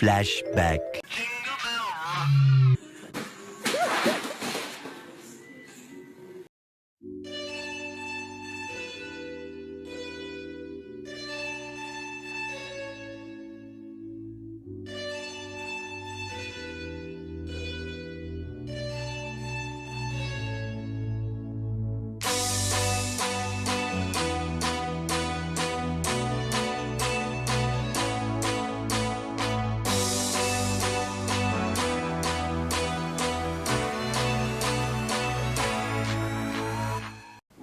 Flashback.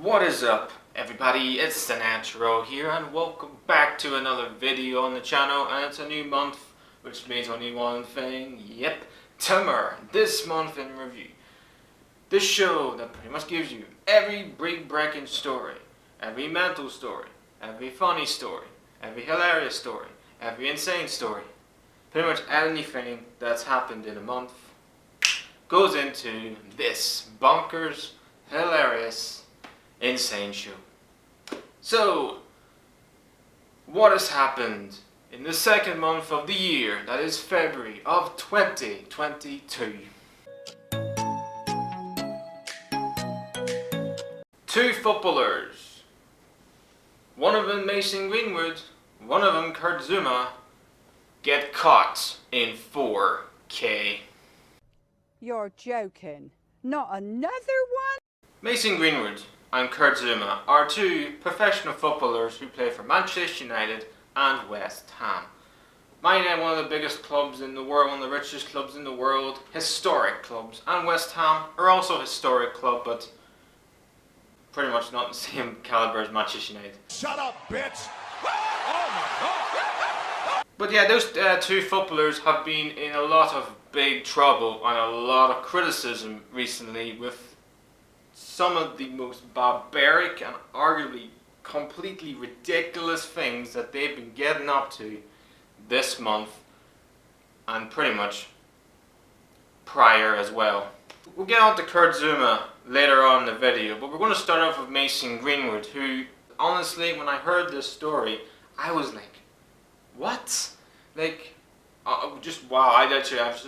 What is up, everybody? It's the Natural here, and welcome back to another video on the channel. And it's a new month, which means only one thing. Yep, TMIR This Month In Review. This show that pretty much gives you every break-breaking story, every mental story, every funny story, every hilarious story, every insane story. Pretty much anything that's happened in a month goes into this bonkers, hilarious, insane show. So, what has happened in the second month of the year, that is February of 2022? Two footballers, one of them Mason Greenwood, one of them Kurt Zouma, get caught in 4K. You're joking. Not another one? Mason Greenwood and Kurt Zouma are two professional footballers who play for Manchester United and West Ham. Man United, one of the biggest clubs in the world, one of the richest clubs in the world, historic clubs, and West Ham are also a historic club, but pretty much not the same caliber as Manchester United. Shut up, bitch! Oh my God! But yeah, those two footballers have been in a lot of big trouble and a lot of criticism recently with some of the most barbaric and arguably completely ridiculous things that they've been getting up to this month and pretty much prior as well. We'll get on to Kurt Zouma later on in the video, but we're going to start off with Mason Greenwood, who honestly, when I heard this story, I was like, what? Like, just wow, I was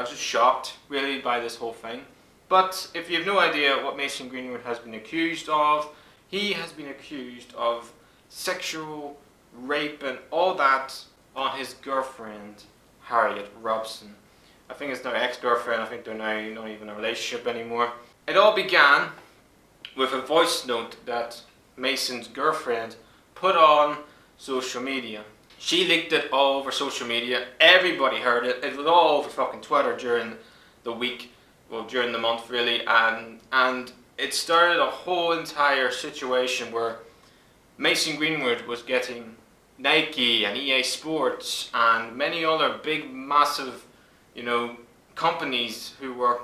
just shocked really by this whole thing. But if you have no idea what Mason Greenwood has been accused of, he has been accused of sexual rape and all that on his girlfriend, Harriet Robson. I think it's now ex-girlfriend, I think they're now not even in a relationship anymore. It all began with a voice note that Mason's girlfriend put on social media. She leaked it all over social media, everybody heard it, it was all over fucking Twitter during the week. Well, during the month really, and it started a whole entire situation where Mason Greenwood was getting Nike and EA Sports and many other big massive, companies who were,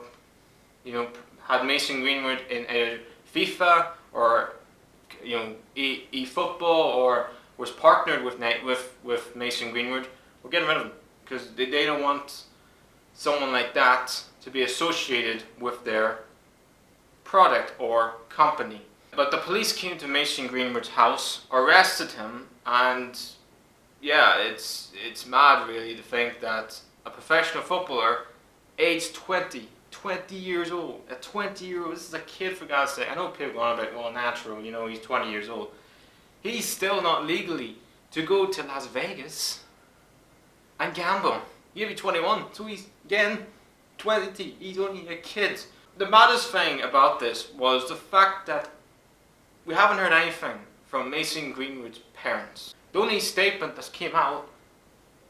had Mason Greenwood in a FIFA or eFootball or was partnered with Mason Greenwood. We're getting rid of him because they don't want someone like that to be associated with their product or company. But the police came to Mason Greenwood's house, arrested him, and yeah, it's mad really to think that a professional footballer, aged 20 years old, a 20-year-old, this is a kid for God's sake. I know people go on about, well, natural, he's 20 years old. He's still not legally to go to Las Vegas and gamble. He'll be 21, so he's again 20, he's only a kid. The maddest thing about this was the fact that we haven't heard anything from Mason Greenwood's parents. The only statement that came out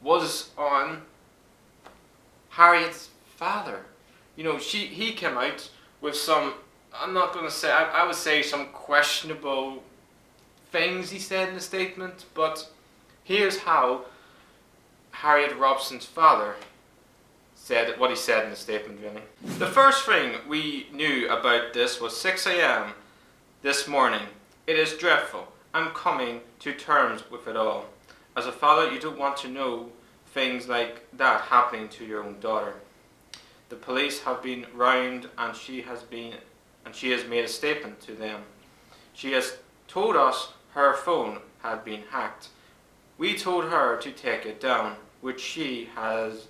was on Harriet's father. He came out with some, I'm not going to say, I would say some questionable things he said in the statement, but here's how Harriet Robson's father said what he said in the statement really. The first thing we knew about this was 6 AM this morning. It is dreadful. I'm coming to terms with it all. As a father, you don't want to know things like that happening to your own daughter. The police have been round and she has made a statement to them. She has told us her phone had been hacked. We told her to take it down. which she has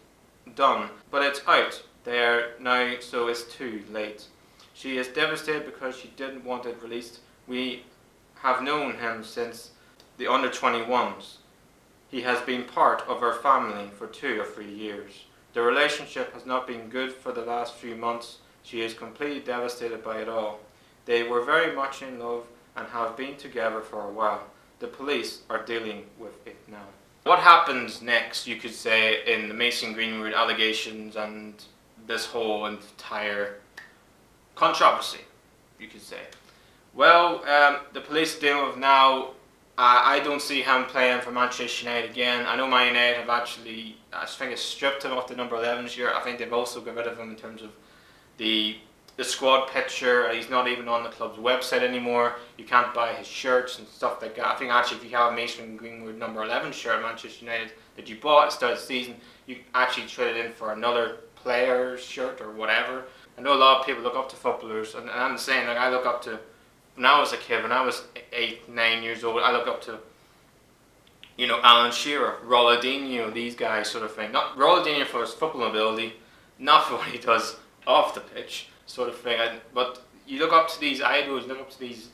done. But it's out there now, so it's too late. She is devastated because she didn't want it released. We have known him since the under 21s. He has been part of our family for 2 or 3 years. The relationship has not been good for the last few months. She is completely devastated by it all. They were very much in love and have been together for a while. The police are dealing with it now. What happens next, you could say, in the Mason Greenwood allegations and this whole entire controversy, you could say? Well, the police are dealing with now. I don't see him playing for Manchester United again. I know Man United have actually, I think, stripped him off the number 11 this year. I think they've also got rid of him in terms of the squad picture. He's not even on the club's website anymore. You can't buy his shirts and stuff like that. I think actually if you have a Mason Greenwood number 11 shirt at Manchester United that you bought at the start of the season, you actually trade it in for another player's shirt or whatever. I know a lot of people look up to footballers, and I'm saying, like, I look up to, when I was a kid, when I was 8, 9 years old, I look up to, you know, Alan Shearer, Ronaldinho, these guys sort of thing. Not Ronaldinho for his football ability, not for what he does off the pitch sort of thing. But you look up to these idols, look up to these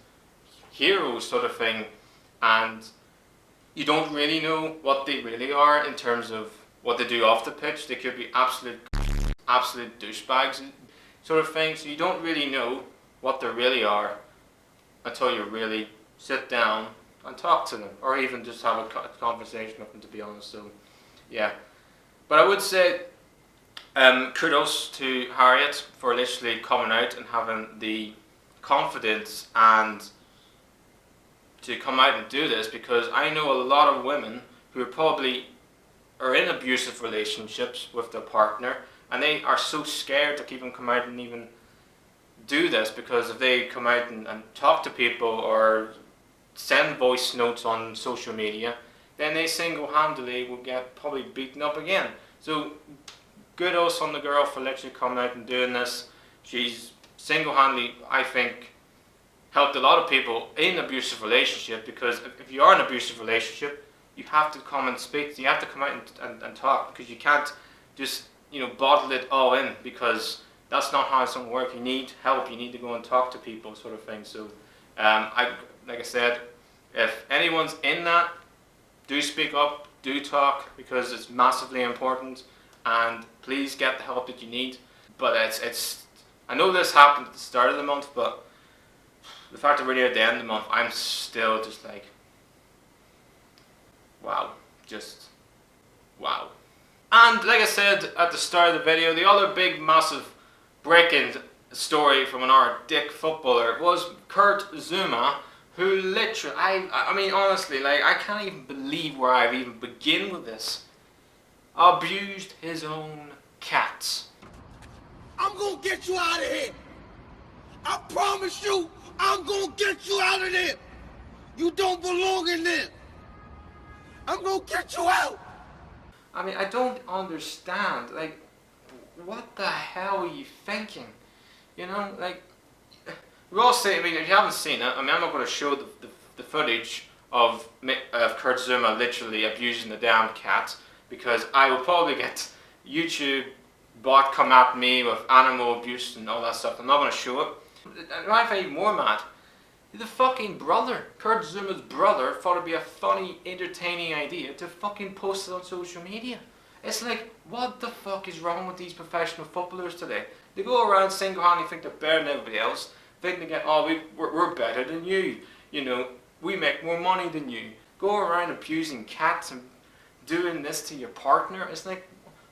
heroes sort of thing, and you don't really know what they really are in terms of what they do off the pitch. They could be absolute douchebags sort of thing. So you don't really know what they really are until you really sit down and talk to them, or even just have a conversation with them, to be honest. So, yeah. But I would say kudos to Harriet for literally coming out and having the confidence and to come out and do this, because I know a lot of women who are in abusive relationships with their partner, and they are so scared to even come out and even do this, because if they come out and talk to people or send voice notes on social media, then they single-handedly will get probably beaten up again. So kudos on the girl for literally coming out and doing this. She's single-handedly, I think, helped a lot of people in an abusive relationship, because if you are in an abusive relationship, you have to come and speak. You have to come out and talk, because you can't just, you know, bottle it all in, because that's not how it's going to work. You need help. You need to go and talk to people, sort of thing. So, like I said, if anyone's in that, do speak up, do talk, because it's massively important, and please get the help that you need. But it's I know this happened at the start of the month, but the fact that we're near the end of the month, I'm still just like, wow, just wow. And like I said at the start of the video, the other big massive breaking story from an Arctic footballer was Kurt Zouma, who literally, I mean honestly, like, I can't even believe where I've even begin with this. Abused his own cats. I'm gonna get you out of here. I promise you, I'm gonna get you out of there. You don't belong in there. I'm gonna get you out. I mean, I don't understand. Like, what the hell are you thinking? You know, like, we're all saying, I mean, if you haven't seen it, I mean, I'm not going to show the footage of Kurt Zouma literally abusing the damn cat, because I will probably get YouTube bot come at me with animal abuse and all that stuff. I'm not going to show it. I'm even more mad. The fucking brother, Kurt Zouma's brother, thought it'd be a funny, entertaining idea to fucking post it on social media. It's like, what the fuck is wrong with these professional footballers today? They go around single-handedly, think they're better than everybody else, think they get, oh, we're better than you. You know, we make more money than you. Go around abusing cats and doing this to your partner. It's like,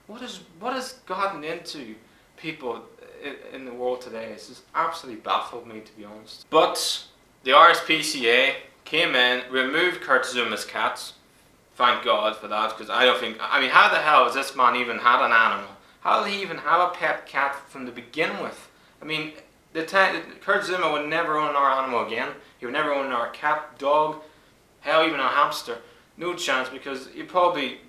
what has gotten into people in the world today? It's just absolutely baffled me, to be honest. But the RSPCA came in, removed Kurt Zouma's cats. Thank God for that, because I don't think, I mean, how the hell has this man even had an animal? How did he even have a pet cat from the begin with? I mean, Kurt Zouma would never own our animal again. He would never own our cat, dog, hell, even a hamster. No chance, because he probably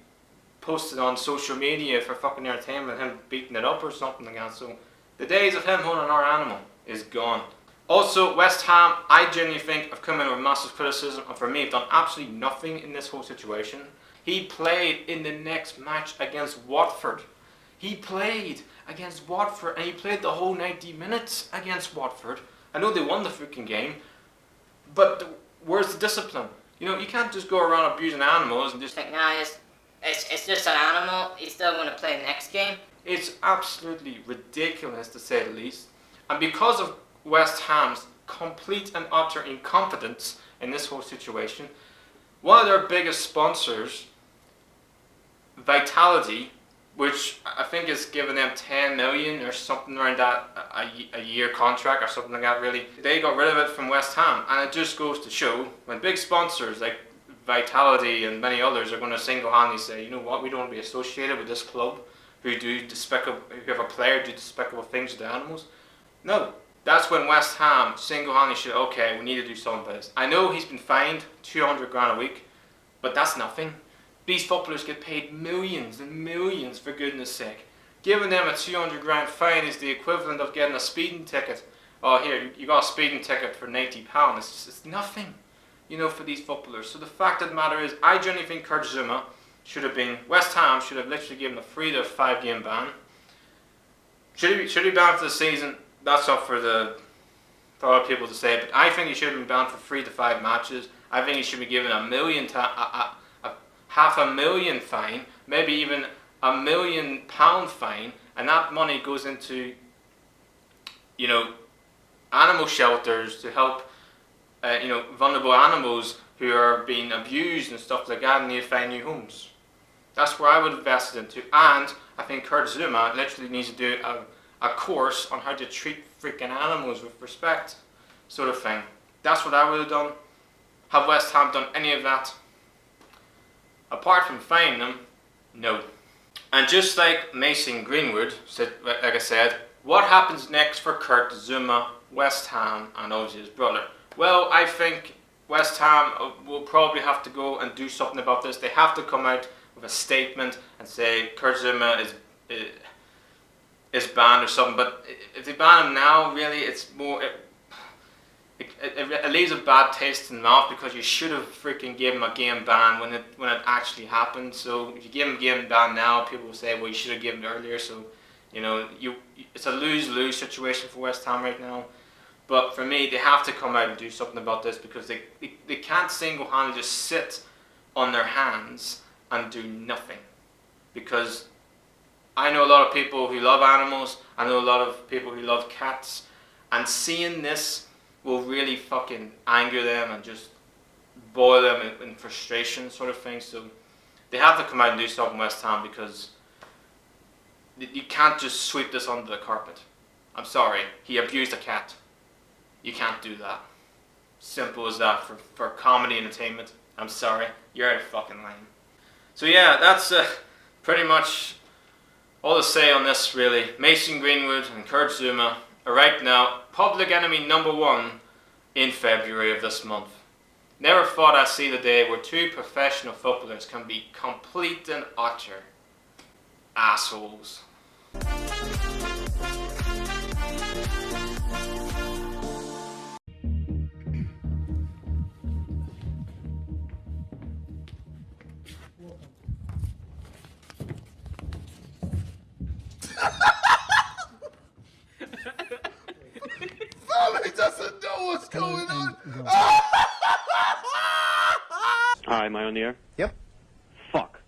posted on social media for fucking entertainment, him beating it up or something like that. So the days of him owning our animal is gone. Also, West Ham, I genuinely think, have come in with massive criticism, and for me, have done absolutely nothing in this whole situation. He played in the next match against Watford. He played against Watford and he played the whole 90 minutes against Watford. I know they won the freaking game, but where's the discipline? You know, you can't just go around abusing animals and just think, nah, it's just an animal. He's still going to play next game. It's absolutely ridiculous to say the least. And because of West Ham's complete and utter incompetence in this whole situation, one of their biggest sponsors, Vitality, which I think is giving them 10 million or something around that, a year contract or something like that really. They got rid of it from West Ham, and it just goes to show when big sponsors like Vitality and many others are going to single-handedly say, you know what, we don't want to be associated with this club who have a player do despicable things to the animals. No, that's when West Ham single-handedly should, okay, we need to do something about this. I know he's been fined 200 grand a week, but that's nothing. These footballers get paid millions and millions, for goodness sake. Giving them a 200 grand fine is the equivalent of getting a speeding ticket. Oh, here, you got a speeding ticket for £90. It's nothing, you know, for these footballers. So the fact of the matter is, I genuinely think Kurt Zouma West Ham should have literally given a 3 to 5 game ban. Should he be banned for the season? That's up for other people to say, but I think he should have been banned for 3 to 5 matches. I think he should be given £500,000 fine, maybe even £1 million fine, and that money goes into, you know, animal shelters to help, you know, vulnerable animals who are being abused and stuff like that and need to find new homes. That's where I would invest it into. And I think Kurt Zouma literally needs to do a course on how to treat freaking animals with respect, sort of thing. That's what I would have done. Have West Ham done any of that? Apart from fining them, no. And just like Mason Greenwood said, like I said, what happens next for Kurt Zouma, West Ham, and obviously his brother? Well, I think West Ham will probably have to go and do something about this. They have to come out with a statement and say Kurt Zouma is banned or something. But if they ban him now, really, it's more. It leaves a bad taste in the mouth because you should have freaking given him a game ban when it actually happened. So if you give him a game ban now, people will say, well, you should have given it earlier. So, you know, it's a lose-lose situation for West Ham right now. But for me, they have to come out and do something about this because they can't single-handedly just sit on their hands and do nothing. Because I know a lot of people who love animals, I know a lot of people who love cats, and seeing this will really fucking anger them and just boil them in frustration, sort of thing. So they have to come out and do something, West Ham, because you can't just sweep this under the carpet. I'm sorry, he abused a cat. You can't do that. Simple as that for comedy entertainment. I'm sorry, you're out of fucking line. So yeah, that's pretty much all to say on this really. Mason Greenwood and Kurt Zouma are right now public enemy #1 in February of this month. Never thought I'd see the day where two professional footballers can be complete and utter assholes. Somebody doesn't know what's going on. Hi, am I on the air? Yep. Fuck.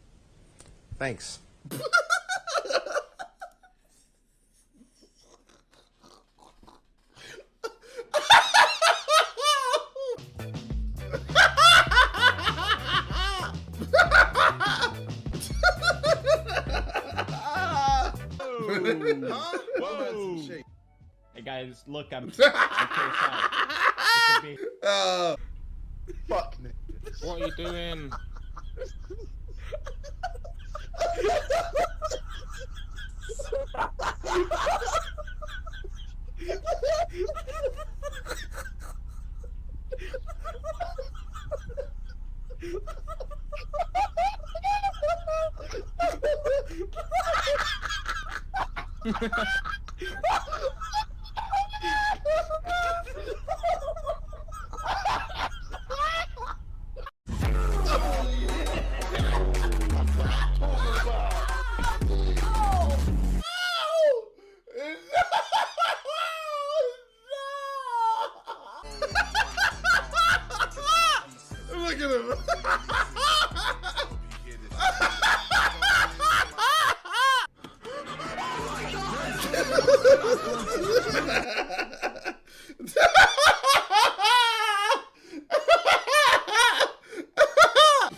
Thanks. Whoa. Hey guys, look, I'm KSI. Be... Fuck me. What are you doing? at him.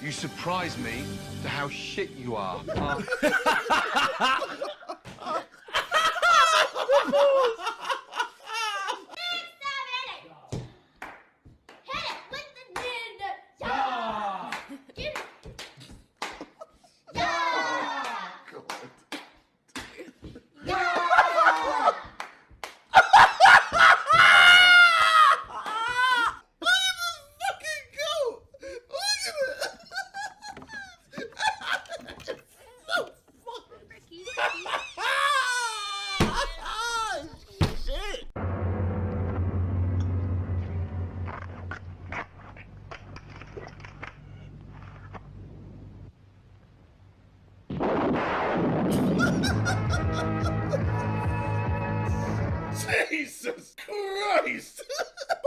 You surprise me to how shit you are. Jesus Christ!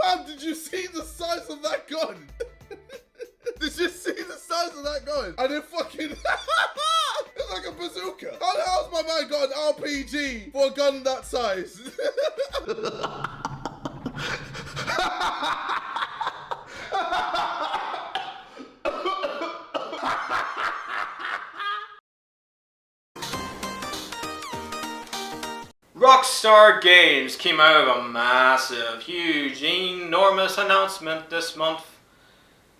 Man, did you see the size of that gun? Did you see the size of that gun? And it fucking... it's like a bazooka. How the hell's my man got an RPG for a gun that size? Rockstar Games came out with a massive, huge, enormous announcement this month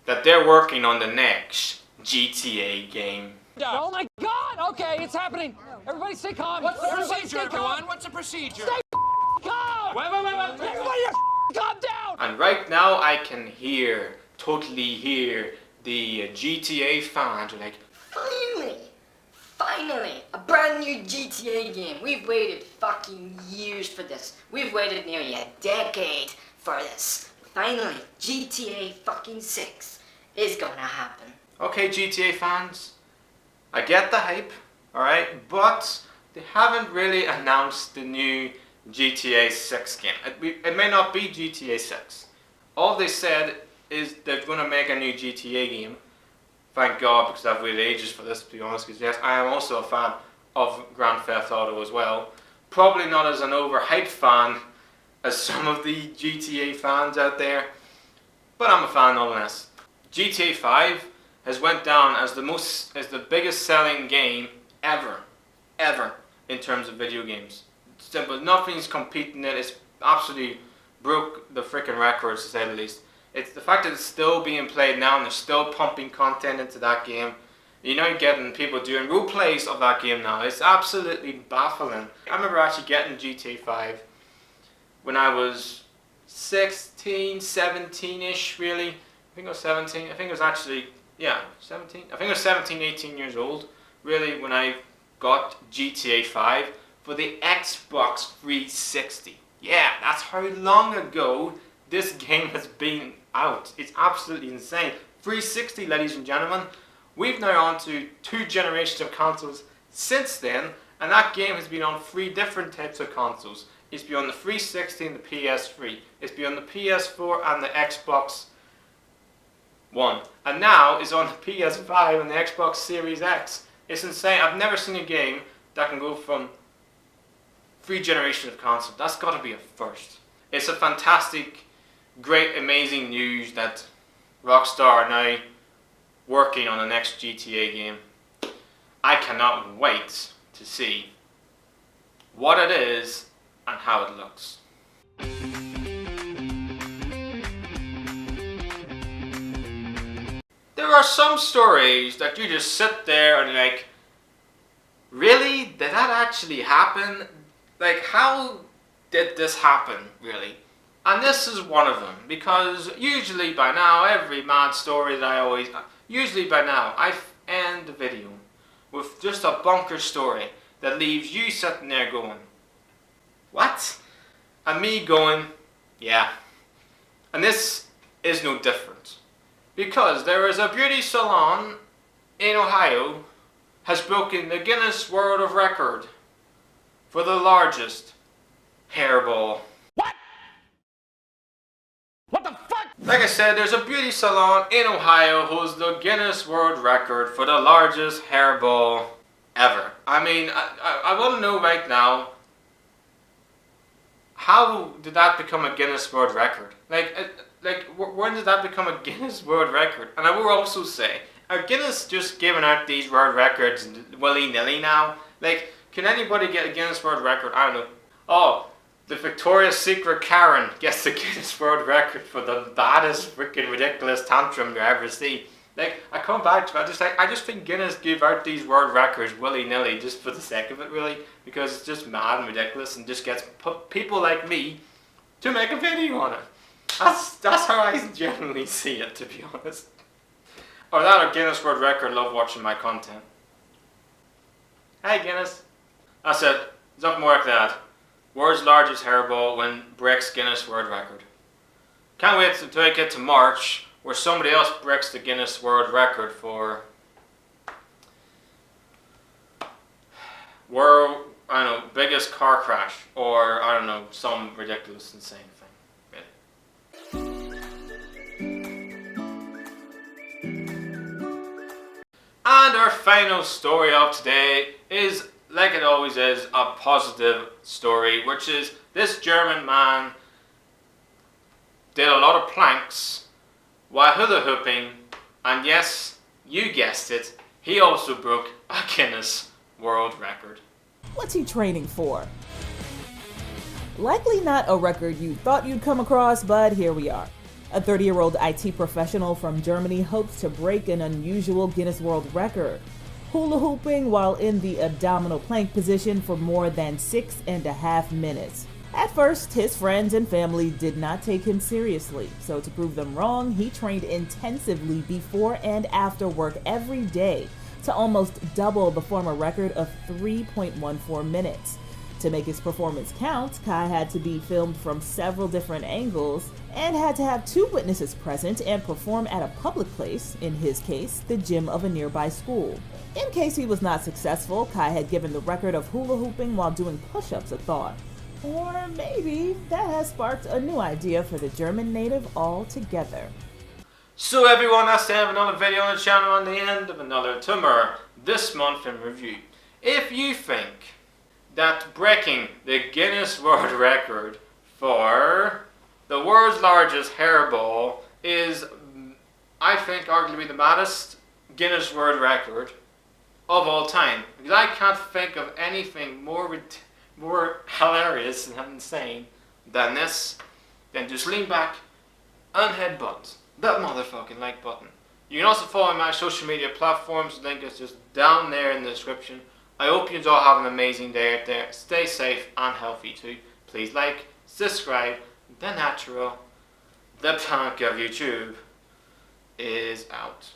that they're working on the next GTA game. Oh my God! Okay, it's happening. Everybody stay calm. What's the procedure, everyone? What's the procedure? Stay calm. Wait. Everybody, calm down. And right now, I can totally hear the GTA fans are like, Finally, a brand new GTA game. We've waited fucking years for this. We've waited nearly a decade for this. Finally, GTA fucking 6 is gonna happen. okay, GTA fans, I get the hype, alright, but they haven't really announced the new GTA 6 game. It may not be GTA 6. All they said is they're going to make a new GTA game. Thank God, because I've waited ages for this, to be honest, because yes, I am also a fan of Grand Theft Auto as well. Probably not as an overhyped fan as some of the GTA fans out there, but I'm a fan nonetheless. GTA 5 has went down as the biggest selling game ever in terms of video games. Simple, nothing's competing it. It's absolutely broke the freaking records, to say the least. It's the fact that it's still being played now and they're still pumping content into that game. You know, you're getting people doing role plays of that game now. It's absolutely baffling. I remember actually getting GTA 5 when I was 16, 17-ish really. I think I was 17. I think it was actually, yeah, 17. I think I was 17, 18 years old really when I got GTA 5 for the Xbox 360. Yeah, that's how long ago this game has been out. It's absolutely insane. 360, ladies and gentlemen. We've now on to 2 generations of consoles since then, and that game has been on 3 different types of consoles. It's been on the 360 and the PS3. It's been on the PS4 and the Xbox One. And now it's on the PS5 and the Xbox Series X. It's insane. I've never seen a game that can go from 3 generations of consoles. That's got to be a first. It's a fantastic, great, amazing news that Rockstar are now working on the next GTA game. I cannot wait to see what it is and how it looks. There are some stories that you just sit there and you're like, really? Did that actually happen? Like, how did this happen, really? And this is one of them, because usually by now, every mad story that usually by now, I end the video with just a bunker story that leaves you sitting there going, what? And me going, yeah. And this is no different. Because there is a beauty salon in Ohio has broken the Guinness World Record for the largest hairball. What? What the fuck? Like I said, there's a beauty salon in Ohio who holds the Guinness World Record for the largest hairball ever. I mean, I want to know right now, how did that become a Guinness World Record? When did that become a Guinness World Record? And I will also say, are Guinness just giving out these world records willy-nilly now? Like, can anybody get a Guinness World Record? I don't know. Oh, the Victoria's Secret Karen gets the Guinness World Record for the baddest freaking ridiculous tantrum you ever see. Like, I come back to it, I just think Guinness give out these world records willy-nilly just for the sake of it, really, because it's just mad and ridiculous and just gets people like me to make a video on it. That's how I generally see it, to be honest. Or that or Guinness World Record love watching my content. Hey Guinness. That's it. It's not more like that. World's largest hairball breaks Guinness World Record. Can't wait until I get to March, where somebody else breaks the Guinness World Record for I don't know, biggest car crash, or I don't know, some ridiculous, insane thing. And our final story of today is, like it always is, a positive story, which is this German man did a lot of planks while hula hooping, and yes, you guessed it, he also broke a Guinness World Record. What's he training for? Likely not a record you thought you'd come across, but here we are. A 30-year-old IT professional from Germany hopes to break an unusual Guinness World Record, hula hooping while in the abdominal plank position for more than 6.5 minutes. At first, his friends and family did not take him seriously, so to prove them wrong, he trained intensively before and after work every day to almost double the former record of 3.14 minutes. To make his performance count, Kai had to be filmed from several different angles and had to have 2 witnesses present and perform at a public place, in his case, the gym of a nearby school. In case he was not successful, Kai had given the record of hula hooping while doing push-ups a thought. Or maybe that has sparked a new idea for the German native altogether. So everyone, that's the end of another video on the channel and the end of another TMIR This Month in Review. If you think that breaking the Guinness World Record for the world's largest hairball is, I think, arguably the baddest Guinness World Record of all time, because I can't think of anything more hilarious and insane than this, then just lean back and headbutt that motherfucking like button. You can also follow my social media platforms, the link is just down there in the description. I hope you all have an amazing day out there. Stay safe and healthy too. Please like, subscribe. The natural, the punk of YouTube is out.